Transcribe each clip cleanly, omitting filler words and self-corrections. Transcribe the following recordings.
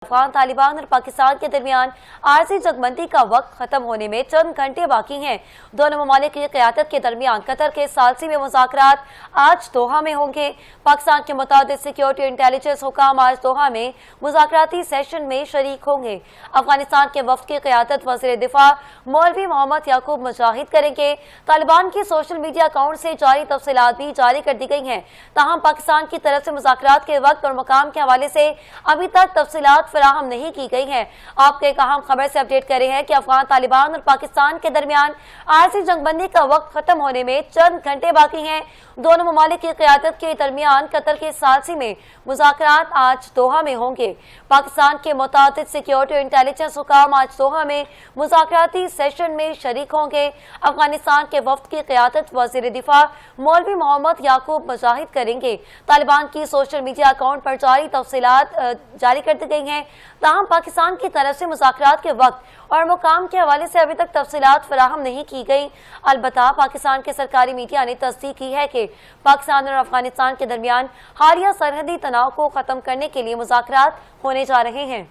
अफगान तालिबान और पाकिस्तान के दरमियान आरजी जंगबंदी का वक्त खत्म होने में चंद घंटे बाकी हैं। दोनों ममालिक की क़यादत के दरमियान कतर के सालसी में मुज़ाकरात आज दोहा में होंगे। पाकिस्तान के मुताबिक सिक्योरिटी इंटेलिजेंस हुकाम आज दोहा में मुज़ाकराती सेशन में शरीक होंगे। अफगानिस्तान के वफ्द की क़यादत वज़ीर दिफा मौलवी मोहम्मद याकूब मुजाहिद करेंगे। तालिबान की सोशल मीडिया अकाउंट से जारी तफसीलात भी जारी कर दी गई हैं। ताहम पाकिस्तान की तरफ से मुज़ाकरात के वक्त और मकाम के हवाले से अभी तक तफसीलात फराहम नहीं की गई है। आपको एक अहम खबर से अपडेट कर रहे हैं कि अफगान तालिबान और पाकिस्तान के दरमियान आरजी जंगबंदी का वक्त खत्म होने में चंद घंटे बाकी हैं। दोनों ममालिक की क़यादत के दरमियान कतर के सालसी में मुज़ाकरात आज दोहा में होंगे। पाकिस्तान के मुताबिक सिक्योरिटी और इंटेलिजेंस हुकाम आज दोहा में मुज़ाकराती सेशन में शरीक होंगे। अफगानिस्तान के वफ्द की क़यादत वज़ीर दिफा मौलवी मोहम्मद याकूब मुजाहिद करेंगे। तालिबान की सोशल मीडिया अकाउंट पर जारी तफसीलात जारी कर दी गई हैं। ताहम पाकिस्तान की तरफ से मुज़ाकरात के वक्त और मुकाम के हवाले से अभी तक तफसीलात फराहम नहीं की गई। अलबत्ता पाकिस्तान के सरकारी मीडिया ने तस्दीक की है कि पाकिस्तान और अफगानिस्तान के दरमियान हालिया सरहदी तनाव को ख़त्म करने के लिए मुज़ाकरात होने जा रहे हैं।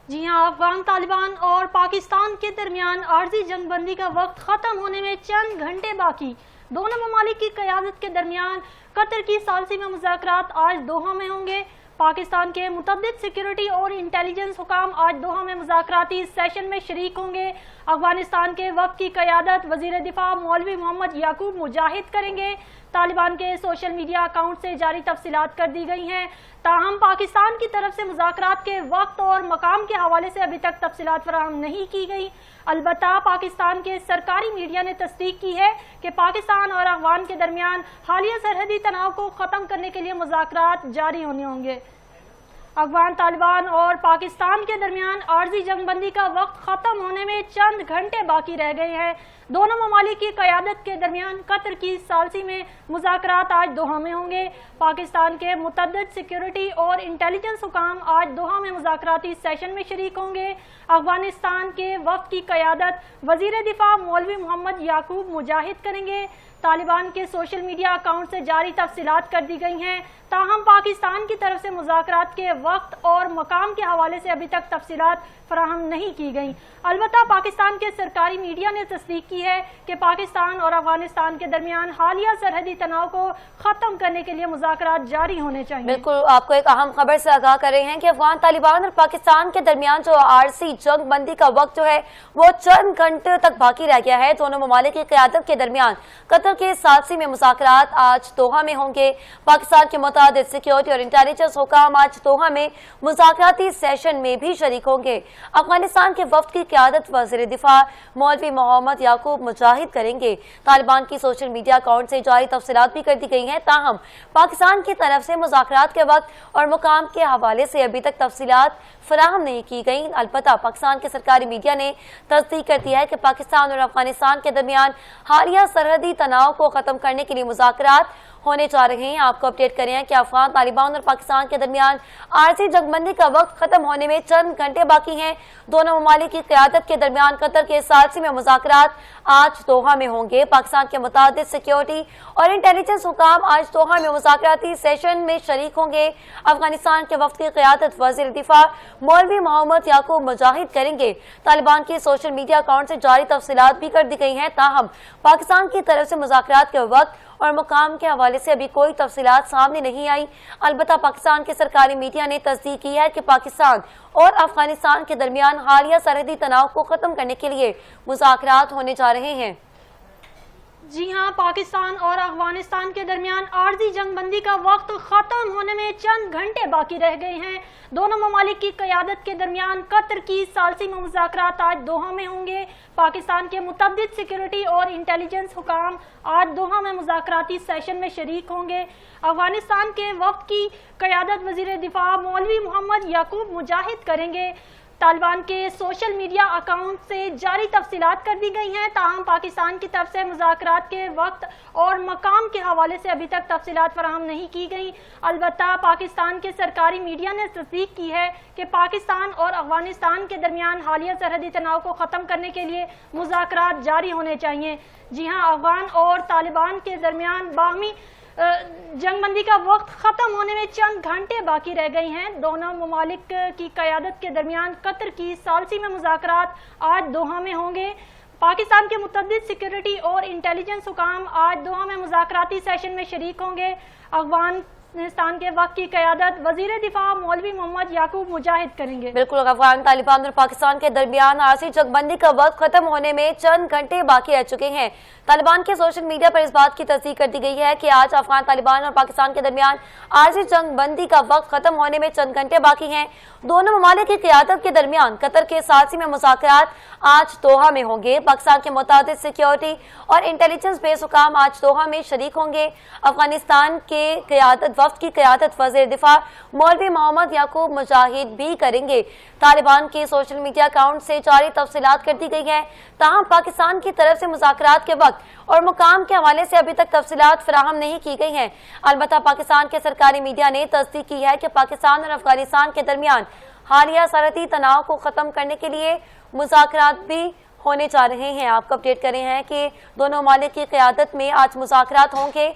जी हां, अफगान तालिबान और पाकिस्तान के दरमियान आरजी जंगबंदी का वक्त खत्म होने में चंद घंटे बाकी। दोनों ममालिक की क़यादत के दरमियान कतर की सालसी में मुज़ाकरात आज दोहा में होंगे। पाकिस्तान के मुतअद्दिद सिक्योरिटी और इंटेलिजेंस हुकाम आज दोहा में मुज़ाकराती सेशन में शरीक होंगे। अफगानिस्तान के वक्त की क़यादत वज़ीर दिफा मौलवी मोहम्मद याकूब मुजाहिद करेंगे। तालिबान के सोशल मीडिया अकाउंट से जारी तफसीलात कर दी गई हैं। ताहम पाकिस्तान की तरफ से मुज़ाकरात के वक्त और मकाम के हवाले से अभी तक तफसीलात फराहम नहीं की गई। अलबत्ता पाकिस्तान के सरकारी मीडिया ने तस्दीक की है कि पाकिस्तान और अफगान के दरमियान हालिया सरहदी तनाव को ख़त्म करने के लिए मुज़ाकरात जारी होंगे। अफगान तालिबान और पाकिस्तान के दरमियान आरजी जंगबंदी का वक्त खत्म होने में चंद घंटे बाकी रह गए हैं। दोनों ममालिक की क़यादत के दरमियान कतर की सालसी में मुज़ाकरात आज दोहा में होंगे। पाकिस्तान के मुतअद्दिद सिक्योरिटी और इंटेलिजेंस हुकाम आज दोहा में मुज़ाकराती सेशन में शरीक होंगे। अफगानिस्तान के वफ्द की क़यादत वज़ीर दिफा मौलवी मोहम्मद याकूब मुजाहिद करेंगे। तालिबान के सोशल मीडिया अकाउंट से जारी तफसीलात कर दी गई हैं। ताहम पाकिस्तान की तरफ से मुज़ाकरात के वक्त और मकाम के हवाले से अभी तक तफसीलात फराहम नहीं की गई। अलबत्ता पाकिस्तान के सरकारी मीडिया ने तस्दीक की है कि पाकिस्तान और अफगानिस्तान के दरमियान हालिया सरहदी तनाव को ख़त्म करने के लिए मुज़ाकरात जारी होने चाहिए। बिल्कुल, आपको एक अहम खबर से आगाह कर रहे हैं कि अफगान तालिबान और पाकिस्तान के दरमियान जो आरजी जंगबंदी का वक्त जो है वो चंद घंटे तक बाकी रह गया है। दोनों ममालिक की क़यादत के दरमियान कतर के सालसी में मुज़ाकरात आज दोहा में होंगे। पाकिस्तान के मुताबिक सिक्योरिटी और इंटेलिजेंस हुकाम आज दोहा में मुज़ाकराती सेशन में भी शरीक होंगे। अफगानिस्तान के वफ्द की क़यादत वज़ीर दिफा मौलवी मोहम्मद याकूब मुजाहिद करेंगे। तालिबान की सोशल मीडिया अकाउंट से जारी तफसीलात भी कर दी गई हैं। ताहम पाकिस्तान की तरफ से मुज़ाकरात के वक्त और मुकाम के हवाले से अभी तक तफसीलात फराहम नहीं की गई। अलबत्ता पाकिस्तान के सरकारी मीडिया ने तस्दीक कर दिया है कि पाकिस्तान और अफगानिस्तान के दरमियान हालिया सरहदी तनाव को ख़त्म करने के लिए मुज़ाकरात होने जा रहे हैं। आपको अपडेट करें हैं कि अफगान तालिबान और पाकिस्तान के दरमियान आरजी जंगबंदी का वक्त खत्म होने में चंद घंटे बाकी हैं। दोनों ममालिक की क़यादत के दरमियान कतर के सालसी में मुज़ाकरात आज दोहा में होंगे। पाकिस्तान के मुताबिक सिक्योरिटी और इंटेलिजेंस हुकाम आज दोहा में मुज़ाकराती सेशन में शरीक होंगे। अफगानिस्तान के वफ्द की क़यादत वज़ीर दिफा मौलवी मोहम्मद याकूब मुजाहिद करेंगे। तालिबान की सोशल मीडिया अकाउंट से जारी तफसीलात भी कर दी गई हैं। ताहम पाकिस्तान की तरफ से मुज़ाकरात के वक्त और मुकाम के हवाले से अभी कोई तफसीलात सामने नहीं आई। अलबत्ता पाकिस्तान के सरकारी मीडिया ने तस्दीक की है कि पाकिस्तान और अफगानिस्तान के दरमियान हालिया सरहदी तनाव को ख़त्म करने के लिए मुज़ाकरात होने जा रहे हैं। जी हां, पाकिस्तान और अफगानिस्तान के दरमियान आरजी जंगबंदी का वक्त खत्म होने में चंद घंटे बाकी रह गए हैं। दोनों ममालिक की क़यादत के दरमियान कतर की सालसी में मुज़ाकरात आज दोहा में होंगे। पाकिस्तान के मुतअद्दिद सिक्योरिटी और इंटेलिजेंस हुकाम आज दोहा में मुज़ाकराती सेशन में शरीक होंगे। अफगानिस्तान के वफ्द की क़यादत वज़ीर दिफा मौलवी मोहम्मद याकूब मुजाहिद करेंगे। तालिबान के सोशल मीडिया अकाउंट से जारी तफसीलात कर दी गई हैं। ताहम पाकिस्तान की तरफ से मुज़ाकरात के वक्त और मकाम के हवाले से अभी तक तफसीलात फराहम नहीं की गई। अलबत्ता पाकिस्तान के सरकारी मीडिया ने तस्दीक की है कि पाकिस्तान और अफगानिस्तान के दरमियान हालिया सरहदी तनाव को ख़त्म करने के लिए मुज़ाकरात जारी होने चाहिए। जी हाँ, अफगान और तालिबान के दरमियान बाहमी जंग बंदी का वक्त ख़त्म होने में चंद घंटे बाकी रह गई हैं। दोनों ममालिक की क़यादत के दरमियान कतर की सालसी में मुज़ाकरात आज दोहा में होंगे। पाकिस्तान के मुतअद्दिद सिक्योरिटी और इंटेलिजेंस हुकाम आज दोहा में मुज़ाकराती सेशन में शरीक होंगे। अफगानिस्तान के वक्त की क़यादत वज़ीर दिफा मौलवी मोहम्मद याकूब मुजाहिद करेंगे। बिल्कुल, अफगान तालिबान और पाकिस्तान के दरमियान आरसी जंगबंदी का वक्त खत्म होने में चंद घंटे बाकी रह चुके हैं। तालिबान के सोशल मीडिया पर इस बात की तस्दीक कर दी गई है कि आज अफगान तालिबान और पाकिस्तान के दरमियान आरसी जंगबंदी का वक्त खत्म होने में चंद घंटे बाकी हैं। दोनों ममालिक की क़यादत के दरमियान कतर के सालसी में मुज़ाकरात आज दोहा में होंगे। पाकिस्तान के मुतअद्दिद सिक्योरिटी और इंटेलिजेंस बेस हुकाम आज दोहा में शरीक होंगे। अफगानिस्तान के वफ्द की क़यादत वज़ीर दिफा मौलवी मोहम्मद याकूब मुजाहिद भी करेंगे। तालिबान के सोशल मीडिया अकाउंट से जारी तफसीलात कर दी गई है। ताहम पाकिस्तान की तरफ से मुज़ाकरात के वक्त और मुकाम के हवाले से अभी तक तफसीलात फराहम नहीं की गई हैं। अलबत्ता पाकिस्तान के सरकारी मीडिया ने तस्दीक की है कि पाकिस्तान और अफगानिस्तान के दरमियान हालिया सरहदी तनाव को ख़त्म करने के लिए मुज़ाकरात भी होने जा रहे हैं। आपको अपडेट कर रहे हैं कि दोनों ममालिक की क़यादत में आज मुज़ाकरात होंगे।